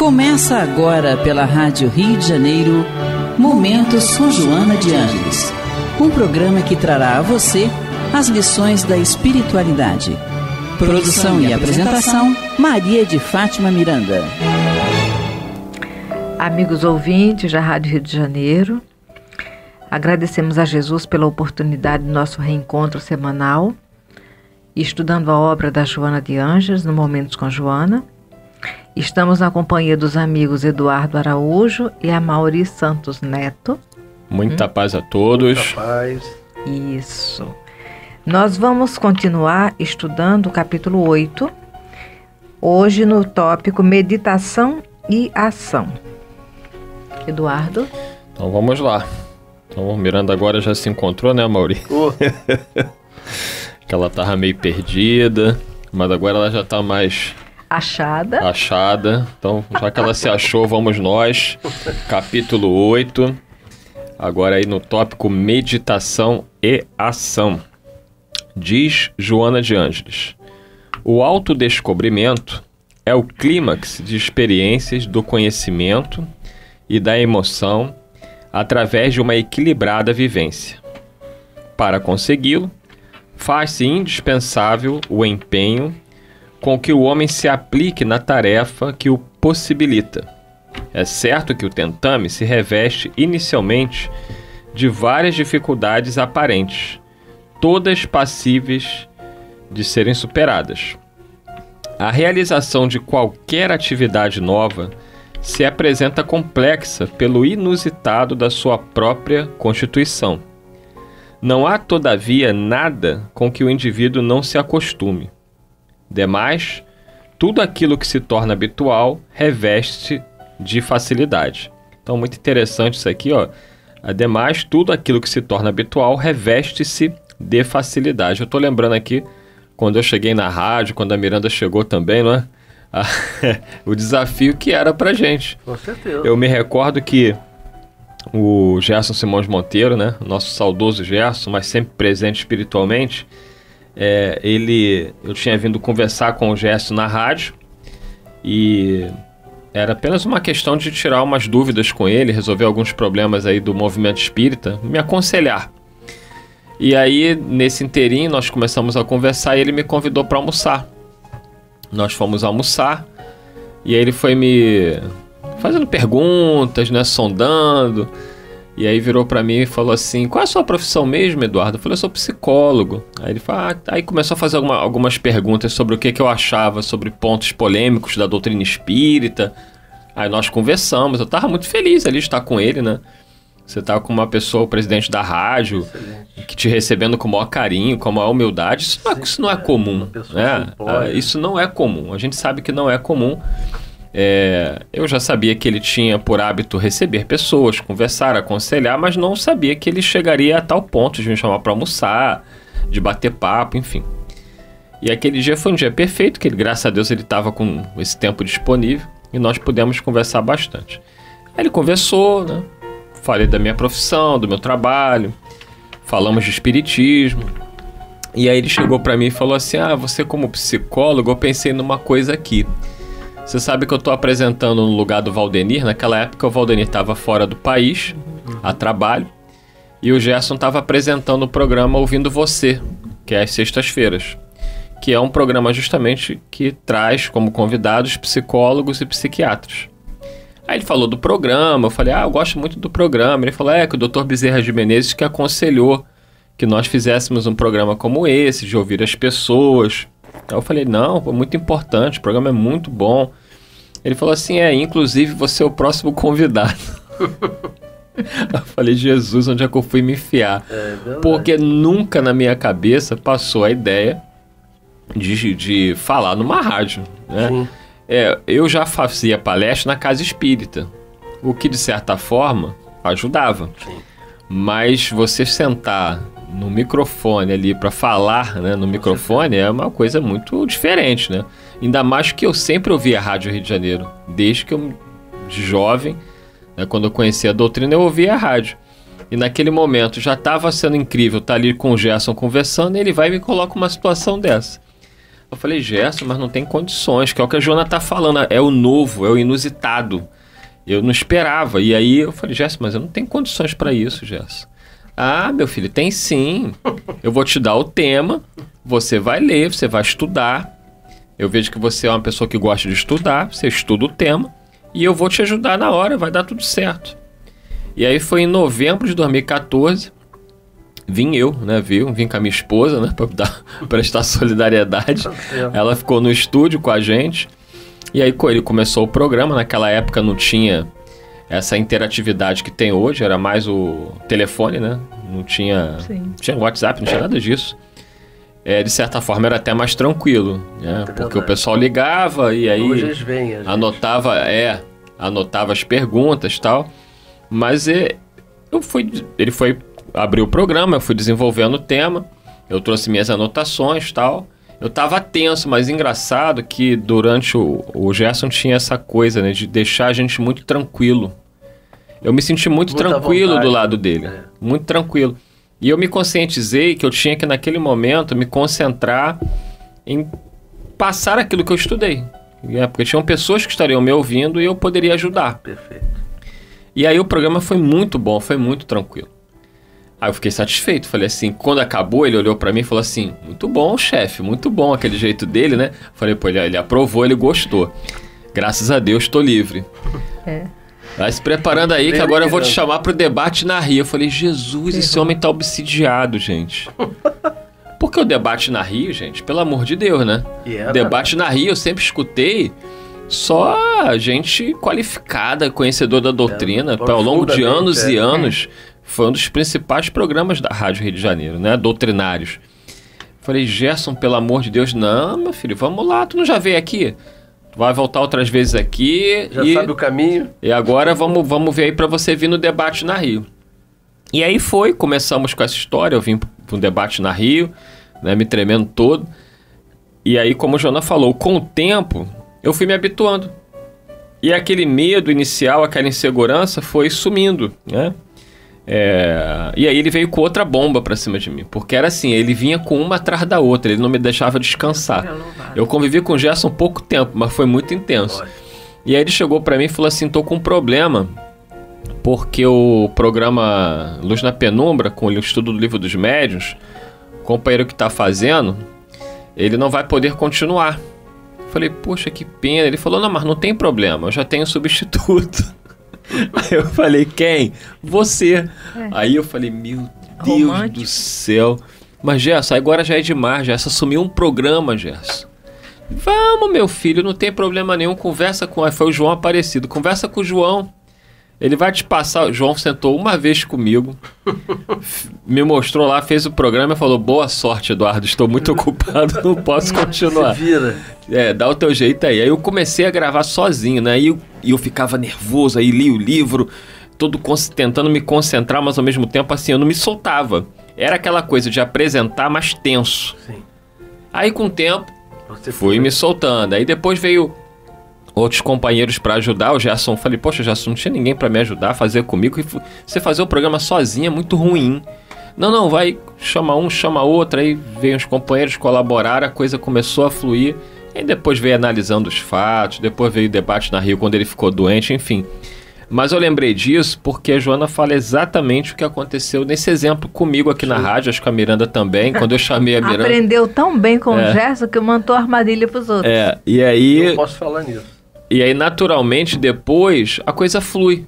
Começa agora pela Rádio Rio de Janeiro, Momentos São Joana de Ângeles. Um programa que trará a você as lições da espiritualidade. Produção e apresentação, Maria de Fátima Miranda. Amigos ouvintes da Rádio Rio de Janeiro, agradecemos a Jesus pela oportunidade do nosso reencontro semanal, estudando a obra da Joana de Ângeles no Momentos com Joana. Estamos na companhia dos amigos Eduardo Araújo e Amaury Santos Neto. Muita paz a todos. Muita paz. Isso. Nós vamos continuar estudando o capítulo 8, hoje no tópico Meditação e Ação. Eduardo? Então vamos lá. Então Miranda agora já se encontrou, né, Amaury? Que ela tava meio perdida, mas agora ela já tá mais... Achada. Então, já que ela se achou, vamos nós. Capítulo 8. Agora aí no tópico Meditação e Ação. Diz Joana de Ângeles: o autodescobrimento é o clímax de experiências do conhecimento e da emoção através de uma equilibrada vivência. Para consegui-lo, faz-se indispensável o empenho com que o homem se aplique na tarefa que o possibilita. É certo que o tentame se reveste inicialmente de várias dificuldades aparentes, todas passíveis de serem superadas. A realização de qualquer atividade nova se apresenta complexa pelo inusitado da sua própria constituição. Não há, todavia, nada com que o indivíduo não se acostume. Demais, tudo aquilo que se torna habitual reveste de facilidade. Então, muito interessante isso aqui, ó. Ademais, tudo aquilo que se torna habitual reveste-se de facilidade. Eu tô lembrando aqui, quando eu cheguei na rádio, quando a Miranda chegou também, não é? O desafio que era pra gente. Com certeza. Eu me recordo que o Gerson Simões Monteiro, né? Nosso saudoso Gerson, mas sempre presente espiritualmente, eu tinha vindo conversar com o Gerson na rádio e era apenas uma questão de tirar umas dúvidas com ele, resolver alguns problemas aí do movimento espírita, me aconselhar. E aí, nesse inteirinho, nós começamos a conversar e ele me convidou para almoçar. Nós fomos almoçar e aí ele foi me fazendo perguntas, né, sondando. E aí virou pra mim e falou assim: qual é a sua profissão mesmo, Eduardo? Eu falei: eu sou psicólogo. Aí ele falou, aí começou a fazer algumas perguntas sobre o que eu achava sobre pontos polêmicos da doutrina espírita. Aí nós conversamos, eu tava muito feliz ali de estar com ele, né? Você tava com uma pessoa, o presidente da rádio, excelente, que te recebendo com o maior carinho, com a maior humildade. Isso não é comum, né? Isso não é comum, a gente sabe que não é comum. Eu já sabia que ele tinha por hábito receber pessoas, conversar, aconselhar, mas não sabia que ele chegaria a tal ponto de me chamar para almoçar, de bater papo, enfim. E aquele dia foi um dia perfeito, que ele, graças a Deus, ele estava com esse tempo disponível e nós pudemos conversar bastante. Aí ele conversou, né? Falei da minha profissão, do meu trabalho, falamos de espiritismo. E aí ele chegou para mim e falou assim: você como psicólogo, eu pensei numa coisa aqui. Você sabe que eu estou apresentando no lugar do Valdenir. Naquela época o Valdenir estava fora do país, a trabalho, e o Gerson estava apresentando o programa Ouvindo Você, que é às sextas-feiras, que é um programa justamente que traz como convidados psicólogos e psiquiatras. Aí ele falou do programa, eu falei: eu gosto muito do programa. Ele falou: que o Dr. Bezerra de Menezes que aconselhou que nós fizéssemos um programa como esse, de ouvir as pessoas. Aí eu falei: não, foi muito importante, o programa é muito bom. Ele falou assim: inclusive você é o próximo convidado. Eu falei: Jesus, onde é que eu fui me enfiar? Porque nunca na minha cabeça passou a ideia de falar numa rádio, né? Eu já fazia palestra na casa espírita, o que de certa forma ajudava. Sim. Mas você sentar no microfone ali para falar, né, no microfone é uma coisa muito diferente, né? Ainda mais que eu sempre ouvi a Rádio Rio de Janeiro, desde que eu, de jovem, né, quando eu conheci a doutrina, eu ouvia a rádio. E naquele momento já estava sendo incrível estar ali com o Gerson conversando, e ele vai e me coloca uma situação dessa. Eu falei, Gerson, mas não tem condições, que é o que a Joana tá falando, é o novo, é o inusitado. Eu não esperava. E aí eu falei, Gerson, mas eu não tenho condições para isso, Gerson. Ah, meu filho, tem sim. Eu vou te dar o tema, você vai ler, você vai estudar. Eu vejo que você é uma pessoa que gosta de estudar, você estuda o tema e eu vou te ajudar na hora, vai dar tudo certo. E aí foi em novembro de 2014, vim com a minha esposa, né, para prestar solidariedade. Ela ficou no estúdio com a gente. E aí ele começou o programa. Naquela época não tinha essa interatividade que tem hoje, era mais o telefone, né? Não tinha WhatsApp, não tinha nada disso. De certa forma era até mais tranquilo, né? Porque o pessoal ligava e aí hoje eles vêm, anotava as perguntas e tal. Mas ele foi abrir o programa, eu fui desenvolvendo o tema, eu trouxe minhas anotações e tal. Eu tava tenso, mas engraçado que durante o Gerson tinha essa coisa, né, de deixar a gente muito tranquilo. Eu me senti muito tranquilo do lado dele, muito tranquilo. E eu me conscientizei que eu tinha que, naquele momento, me concentrar em passar aquilo que eu estudei. Porque tinham pessoas que estariam me ouvindo e eu poderia ajudar. Perfeito. E aí o programa foi muito bom, foi muito tranquilo. Aí eu fiquei satisfeito, falei assim, quando acabou ele olhou pra mim e falou assim, muito bom, chefe, muito bom, aquele jeito dele, né? Falei, pô, ele aprovou, ele gostou. Graças a Deus, tô livre. Vai se preparando aí que agora eu vou te chamar pro debate na Rio. Eu falei, Jesus, esse homem tá obsidiado, gente. Porque o debate na Rio, gente, pelo amor de Deus, né? Debate na Rio eu sempre escutei só gente qualificada, conhecedora da doutrina, ao longo de anos e anos. Foi um dos principais programas da Rádio Rio de Janeiro, né? Doutrinários. Falei, Gerson, pelo amor de Deus, não, meu filho, vamos lá, tu não já veio aqui? Tu vai voltar outras vezes aqui. Já sabe o caminho. E agora vamos ver aí pra você vir no debate na Rio. E aí começamos com essa história, eu vim para um debate na Rio, né, me tremendo todo. E aí, como a Joana falou, com o tempo, eu fui me habituando. E aquele medo inicial, aquela insegurança foi sumindo, né? E aí ele veio com outra bomba pra cima de mim, porque era assim, ele vinha com uma atrás da outra, ele não me deixava descansar. Eu convivi com o Gerson pouco tempo, mas foi muito intenso. E aí ele chegou pra mim e falou assim, tô com um problema, porque o programa Luz na Penumbra, com o estudo do Livro dos Médiuns, o companheiro que tá fazendo, ele não vai poder continuar. Falei, poxa, que pena. Ele falou, não, mas não tem problema, eu já tenho substituto. Aí eu falei, quem? Você. Aí eu falei, meu Deus do céu. Mas, Gerson, agora já é demais, Gerson. Assumiu um programa, Gerson. Vamos, meu filho, não tem problema nenhum. Conversa com... Foi o João Aparecido. Conversa com o João. Ele vai te passar... O João sentou uma vez comigo, me mostrou lá, fez o programa e falou, boa sorte, Eduardo, estou muito ocupado, não posso continuar. Se vira. Dá o teu jeito aí. Aí eu comecei a gravar sozinho, né? E eu ficava nervoso, aí li o livro, tentando me concentrar, mas ao mesmo tempo, assim, eu não me soltava. Era aquela coisa de apresentar, mas tenso. Sim. Aí com o tempo, fui me soltando. Aí depois veio outros companheiros para ajudar. O Gerson, falei, poxa, Gerson, não tinha ninguém para me ajudar a fazer comigo. E você fazer o programa sozinho é muito ruim. Não, vai, chama um, chama outro. Aí veio os companheiros colaborar, a coisa começou a fluir. E depois veio analisando os fatos, depois veio o debate na Rio quando ele ficou doente, enfim. Mas eu lembrei disso porque a Joana fala exatamente o que aconteceu nesse exemplo comigo aqui na rádio, acho que a Miranda também, quando eu chamei a Miranda. Aprendeu tão bem com o Gerson que montou a armadilha pros outros. E aí... Eu posso falar nisso. E aí, naturalmente, depois, a coisa flui.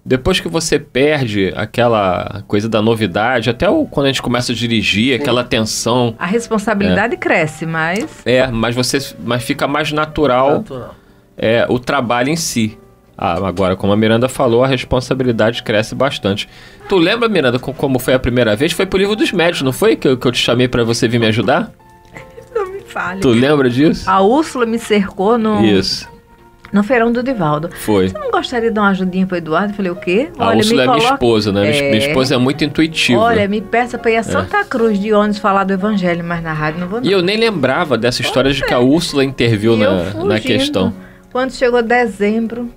Depois que você perde aquela coisa da novidade, até quando a gente começa a dirigir, aquela tensão... A responsabilidade cresce, mas... Mas fica mais natural. O trabalho em si. Agora, como a Miranda falou, a responsabilidade cresce bastante. Tu lembra, Miranda, como foi a primeira vez? Foi pro Livro dos Médiuns, não foi? Que eu te chamei pra você vir me ajudar? Não me fale. Tu lembra disso? A Úrsula me cercou no feirão do Divaldo. Foi. Você não gostaria de dar uma ajudinha pro Eduardo? Eu falei, o quê? A Úrsula é minha esposa, né? Minha esposa é muito intuitiva. Olha, me peça pra ir a Santa Cruz de ônibus falar do Evangelho, mas na rádio não vou não. E eu nem lembrava dessa história de que a Úrsula interviu na questão. Quando chegou dezembro,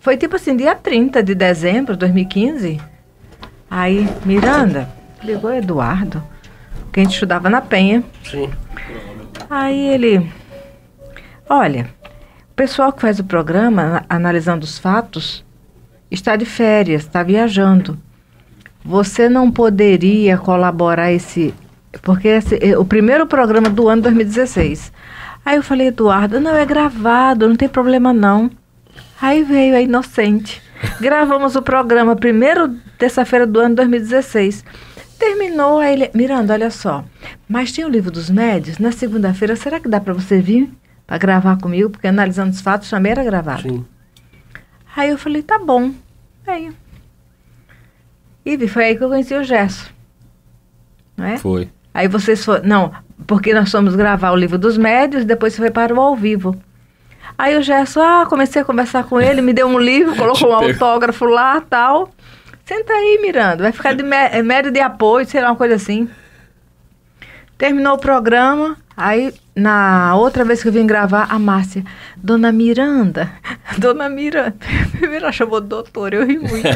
foi tipo assim, dia 30 de dezembro de 2015, aí Miranda ligou Eduardo, que a gente estudava na Penha. Sim. Aí ele... Olha, o pessoal que faz o programa, analisando os fatos, está de férias, está viajando. Você não poderia colaborar porque o primeiro programa do ano 2016. Aí eu falei, Eduardo, não, é gravado, não tem problema não. Aí veio a inocente. Gravamos o programa, primeiro terça-feira do ano 2016. Terminou, aí ele, Miranda, olha só, mas tem o livro dos médios, na segunda-feira, será que dá para você vir para gravar comigo? Porque analisando os fatos também era gravado. Sim. Aí eu falei, tá bom. Aí. E foi aí que eu conheci o Gerson. Não é? Foi. Aí vocês foram... Não, porque nós fomos gravar o livro dos médios, depois foi para o ao vivo. Aí o Gerson, comecei a conversar com ele, me deu um livro, colocou um autógrafo lá, tal. Senta aí, Miranda, vai ficar de médio de apoio, sei lá, uma coisa assim. Terminou o programa, aí na outra vez que eu vim gravar, a Márcia, Dona Miranda, primeiro ela chamou doutora, eu ri muito.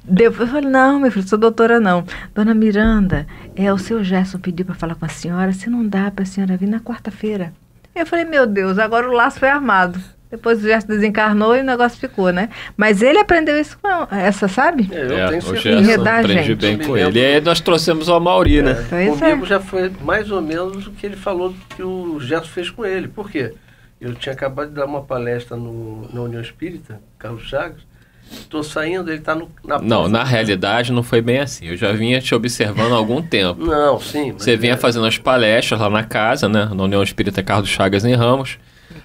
Depois eu falei, não, meu filho, sou doutora não. Dona Miranda, o seu Gerson pediu para falar com a senhora, se não dá para a senhora vir na quarta-feira. Eu falei, meu Deus, agora o laço foi armado. Depois o Gerson desencarnou e o negócio ficou, né? Mas ele aprendeu isso com essa, sabe? Eu tenho o certeza. Gerson aprendi bem com ele. E aí nós trouxemos o Amauri, né? Comigo já foi mais ou menos o que ele falou que o Gerson fez com ele. Por quê? Eu tinha acabado de dar uma palestra na União Espírita, Carlos Chagas. Estou saindo, ele está na... Não, na realidade não foi bem assim. Eu já vinha te observando há algum tempo. Não, sim. Você vinha fazendo as palestras lá na casa, né? Na União Espírita Carlos Chagas em Ramos.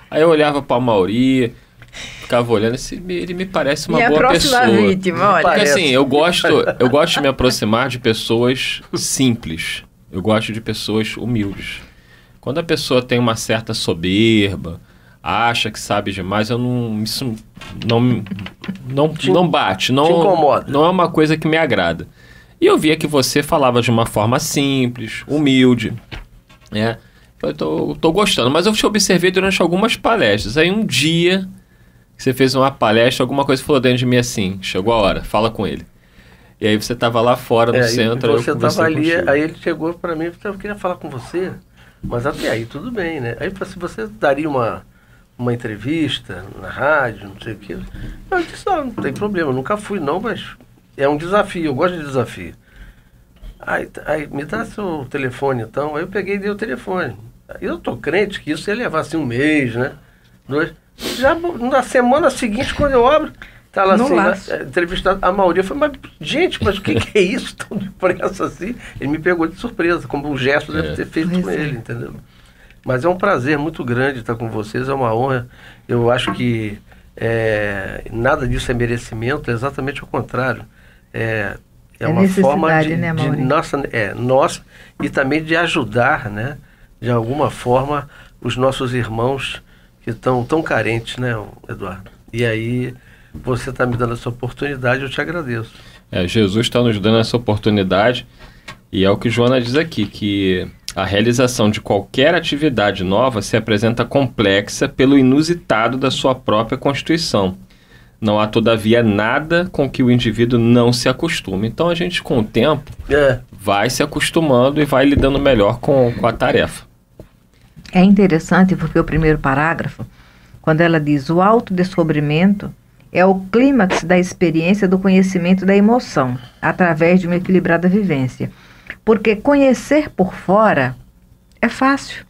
Aí eu olhava para o Amauri, ficava olhando, ele me parece uma boa pessoa. Vítima, olha. Porque assim, eu gosto de me aproximar de pessoas simples. Eu gosto de pessoas humildes. Quando a pessoa tem uma certa soberba, acha que sabe demais, isso não bate, não incomoda. Não é uma coisa que me agrada. E eu via que você falava de uma forma simples, humilde, né? Eu tô gostando, mas eu te observei durante algumas palestras. Aí um dia que você fez uma palestra, alguma coisa falou dentro de mim assim, chegou a hora, fala com ele. E aí você estava lá fora no centro. Você estava ali, contigo. Aí ele chegou para mim e falou, eu queria falar com você, mas até aí tudo bem, né? Aí se você daria uma entrevista na rádio, não sei o quê. Eu disse, não tem problema, eu nunca fui não, mas é um desafio, eu gosto de desafio. Aí me dá seu telefone então, aí eu peguei e dei o telefone. Eu tô crente que isso ia levar assim um mês, né? 2. Já na semana seguinte, quando eu abro, tá lá assim, entrevistado, a maioria foi, mas gente, mas o que é isso tão depressa assim? Ele me pegou de surpresa, como um gesto deve ter feito com ele, entendeu? Mas é um prazer muito grande estar com vocês, é uma honra. Eu acho que nada disso é merecimento, é exatamente o contrário. É uma forma de, né, nossa e também de ajudar, né, de alguma forma, os nossos irmãos que estão tão carentes, né, Eduardo? E aí, você está me dando essa oportunidade, eu te agradeço. Jesus está nos dando essa oportunidade e é o que Joana diz aqui, que a realização de qualquer atividade nova se apresenta complexa pelo inusitado da sua própria constituição. Não há, todavia, nada com que o indivíduo não se acostume. Então, a gente, com o tempo, vai se acostumando e vai lidando melhor com a tarefa. É interessante porque o primeiro parágrafo, quando ela diz o autodescobrimento é o clímax da experiência do conhecimento da emoção, através de uma equilibrada vivência. Porque conhecer por fora é fácil,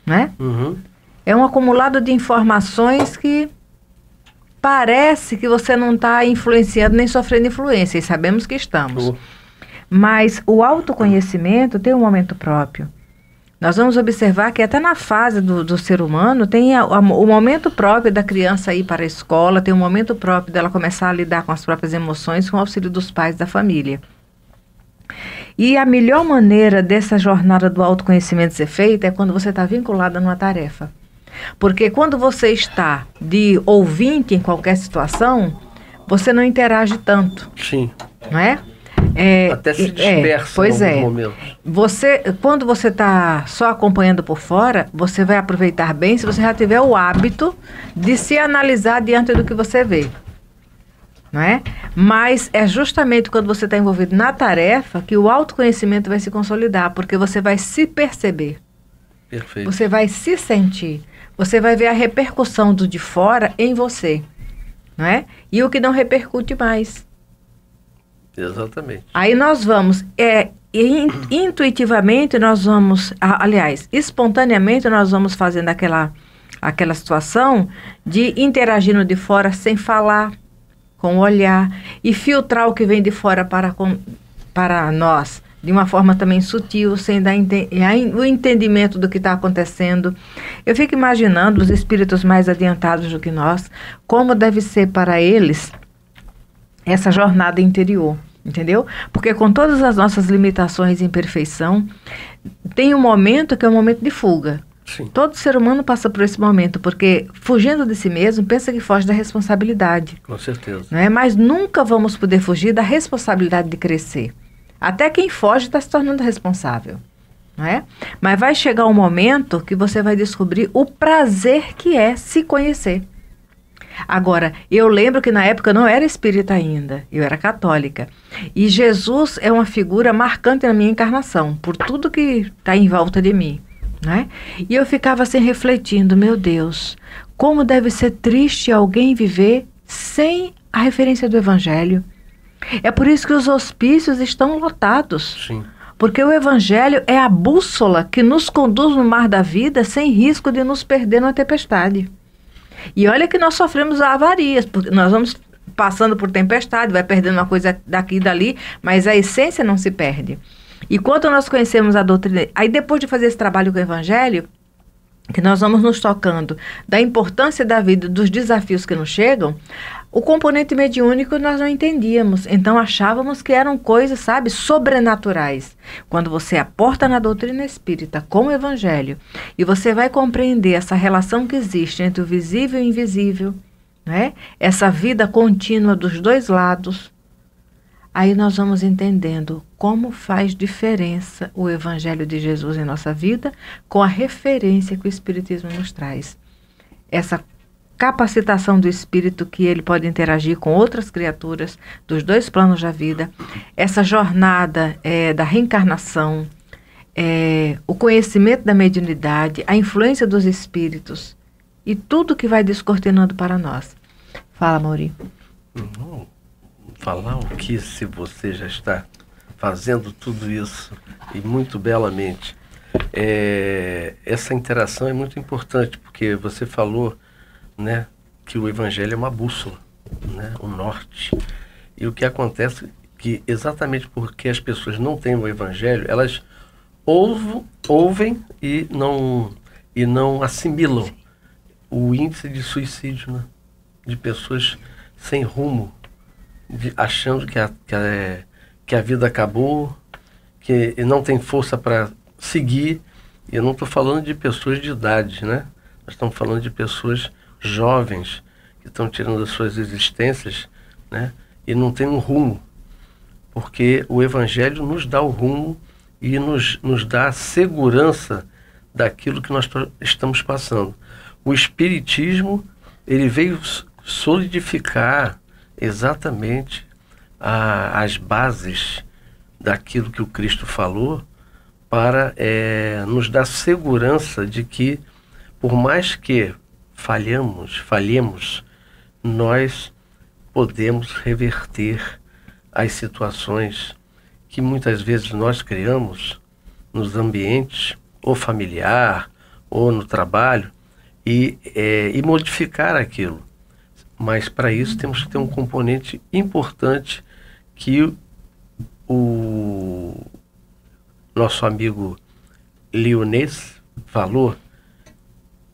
né? Uhum. É um acumulado de informações que parece que você não está influenciando nem sofrendo influência, e sabemos que estamos. Mas o autoconhecimento tem um momento próprio. Nós vamos observar que até na fase do ser humano tem o momento próprio da criança ir para a escola, tem o momento próprio dela começar a lidar com as próprias emoções com o auxílio dos pais da família. E a melhor maneira dessa jornada do autoconhecimento ser feita é quando você está vinculada numa tarefa. Porque quando você está de ouvinte em qualquer situação, você não interage tanto. Sim. Não é? Até se dispersa em alguns momentos. Quando você está só acompanhando por fora, você vai aproveitar bem se você já tiver o hábito de se analisar diante do que você vê. não é? Mas é justamente quando você está envolvido na tarefa que o autoconhecimento vai se consolidar, porque você vai se perceber. Perfeito. Você vai se sentir. Você vai ver a repercussão do de fora em você, não é? E o que não repercute mais. Exatamente. Aí nós vamos, intuitivamente nós vamos, aliás, espontaneamente nós vamos fazendo aquela situação de interagir no de fora sem falar, com o olhar, e filtrar o que vem de fora para nós, de uma forma também sutil, sem dar o entendimento do que está acontecendo. Eu fico imaginando os espíritos mais adiantados do que nós, como deve ser para eles essa jornada interior. Entendeu? Porque com todas as nossas limitações e imperfeição, tem um momento que é um momento de fuga. Sim. Todo ser humano passa por esse momento, porque fugindo de si mesmo, pensa que foge da responsabilidade. Com certeza. Não é? Mas nunca vamos poder fugir da responsabilidade de crescer. Até quem foge está se tornando responsável. Não é? Mas vai chegar um momento que você vai descobrir o prazer que é se conhecer. Agora, eu lembro que na época eu não era espírita ainda, eu era católica. E Jesus é uma figura marcante na minha encarnação, por tudo que está em volta de mim, né? E eu ficava assim refletindo, meu Deus, como deve ser triste alguém viver sem a referência do Evangelho. É por isso que os hospícios estão lotados. Sim. Porque o Evangelho é a bússola que nos conduz no mar da vida sem risco de nos perder numa tempestade. E olha que nós sofremos avarias, porque nós vamos passando por tempestade, vai perdendo uma coisa daqui e dali, mas a essência não se perde. E quando nós conhecemos a doutrina, aí depois de fazer esse trabalho com o Evangelho, que nós vamos nos tocando da importância da vida, dos desafios que nos chegam, o componente mediúnico nós não entendíamos, então achávamos que eram coisas, sabe, sobrenaturais. Quando você aporta na doutrina espírita com o Evangelho e você vai compreender essa relação que existe entre o visível e o invisível, né? Essa vida contínua dos dois lados, aí nós vamos entendendo como faz diferença o Evangelho de Jesus em nossa vida com a referência que o Espiritismo nos traz. Essa capacitação do espírito que ele pode interagir com outras criaturas dos dois planos da vida, essa jornada da reencarnação, o conhecimento da mediunidade, a influência dos espíritos e tudo que vai descortinando para nós. Fala, Mauri. Falar o que se você já está fazendo tudo isso e muito belamente. Essa interação é muito importante, porque você falou, né, que o Evangelho é uma bússola, né, um norte. E o que acontece é que exatamente porque as pessoas não têm o Evangelho, elas ouvem e não assimilam o índice de suicídio, né, de pessoas sem rumo, achando que a vida acabou, que não tem força para seguir. E eu não estou falando de pessoas de idade, né? Nós estamos falando de pessoas jovens que estão tirando as suas existências, né? E não tem um rumo, porque o Evangelho nos dá o rumo e nos dá a segurança daquilo que nós estamos passando. O Espiritismo, ele veio solidificar exatamente as bases daquilo que o Cristo falou, para nos dar segurança de que, por mais que falhemos, nós podemos reverter as situações que muitas vezes nós criamos nos ambientes, ou familiar, ou no trabalho, e modificar aquilo. Mas para isso temos que ter um componente importante que o nosso amigo Leonês falou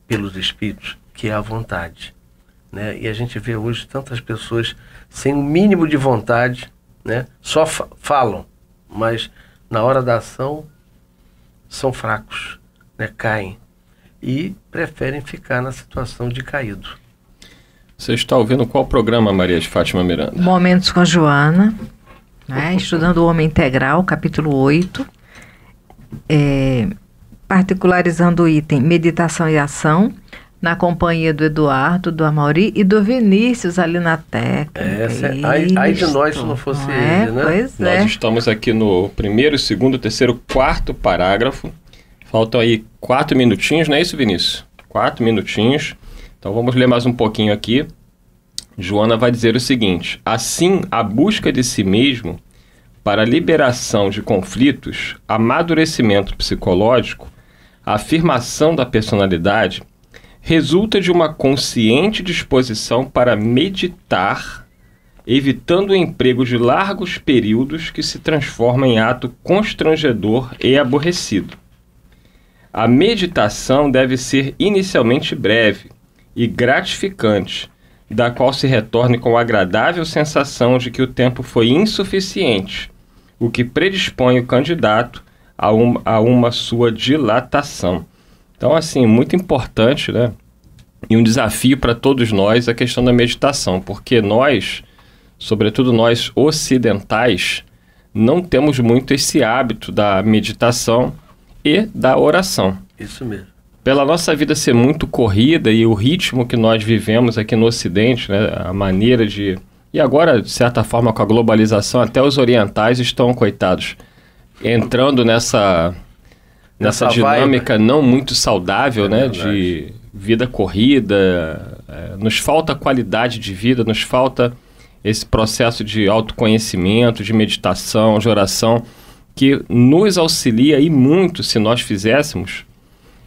pelos espíritos, que é a vontade, né? E a gente vê hoje tantas pessoas sem o mínimo de vontade, né? Só falam, mas na hora da ação são fracos, né? Caem e preferem ficar na situação de caído. Você está ouvindo qual programa, Maria de Fátima Miranda? Momentos com Joana, né? Estudando o Homem Integral, capítulo 8, particularizando o item Meditação e Ação, na companhia do Eduardo, do Amauri e do Vinícius ali na técnica. Ai de nós se não fosse ele, né? Pois Nós estamos aqui no 1º, 2º, 3º, 4º parágrafo. Faltam aí 4 minutinhos, não é isso, Vinícius? 4 minutinhos. Então vamos ler mais um pouquinho aqui. Joana vai dizer o seguinte: assim, a busca de si mesmo para a liberação de conflitos, amadurecimento psicológico, a afirmação da personalidade, resulta de uma consciente disposição para meditar, evitando o emprego de largos períodos que se transforma em ato constrangedor e aborrecido. A meditação deve ser inicialmente breve e gratificante, da qual se retorne com a agradável sensação de que o tempo foi insuficiente, o que predispõe o candidato a uma sua dilatação. Então, assim, muito importante, né? E um desafio para todos nós a questão da meditação, porque nós, sobretudo nós ocidentais, não temos muito esse hábito da meditação e da oração. Isso mesmo. Pela nossa vida ser muito corrida e o ritmo que nós vivemos aqui no Ocidente, né, a maneira de... E agora, de certa forma, com a globalização, até os orientais estão, coitados, entrando nessa dinâmica não muito saudável, né, de vida corrida. Nos falta qualidade de vida, nos falta esse processo de autoconhecimento, de meditação, de oração, que nos auxilia e muito se nós fizéssemos.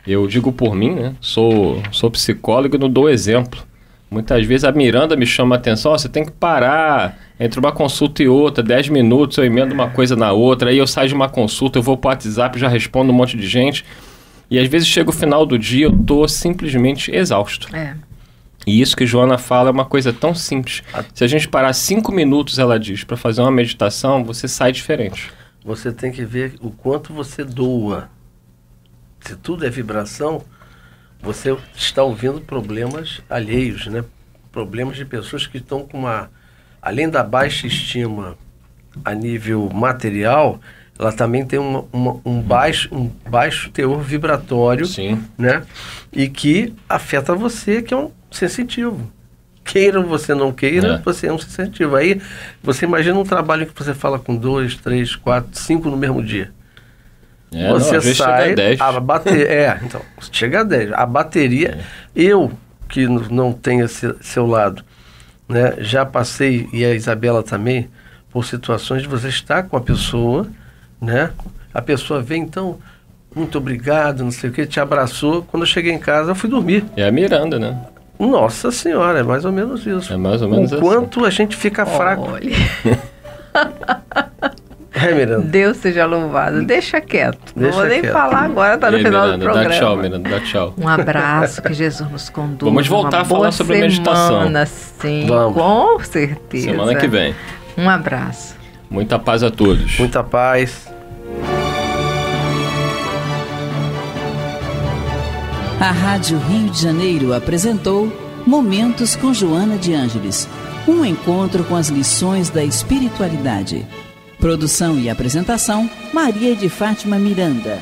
Eu digo por mim, né? Sou psicólogo e não dou exemplo. Muitas vezes a Miranda me chama a atenção: você tem que parar entre uma consulta e outra, 10 minutos, eu emendo uma coisa na outra, aí eu saio de uma consulta, eu vou pro WhatsApp, já respondo um monte de gente, e às vezes chega o final do dia, eu tô simplesmente exausto. E isso que Joana fala é uma coisa tão simples. Se a gente parar 5 minutos, ela diz, para fazer uma meditação, você sai diferente. Você tem que ver o quanto você doa. Se tudo é vibração, você está ouvindo problemas alheios, né? Problemas de pessoas que estão com além da baixa estima a nível material, ela também tem um baixo teor vibratório. Sim. Né? E que afeta você, que é um sensitivo. Queira ou você não queira, você é um sensitivo. Aí você imagina um trabalho que você fala com 2, 3, 4, 5 no mesmo dia. Você sai, a bateria, então, chega a 10. A bateria, eu que não tenho esse seu lado, né, já passei, e a Isabela também, por situações de você estar com a pessoa, né, a pessoa vem, então, muito obrigado, não sei o que, te abraçou, quando eu cheguei em casa eu fui dormir. É a Miranda, né? Nossa Senhora, é mais ou menos isso. É mais ou menos assim. O quanto a gente fica fraco. Olha... Miranda. Deus seja louvado. Deixa quieto. Deixa não vou nem quieto. falar agora, tá no final Miranda, do programa. Dá tchau, Miranda, dá tchau. Um abraço, que Jesus nos conduza. Vamos voltar a falar sobre meditação. Sim, Vamos. com certeza. Semana que vem. Um abraço. Muita paz a todos. Muita paz. A Rádio Rio de Janeiro apresentou Momentos com Joana de Ângeles, um encontro com as lições da espiritualidade. Produção e apresentação, Maria de Fátima Miranda.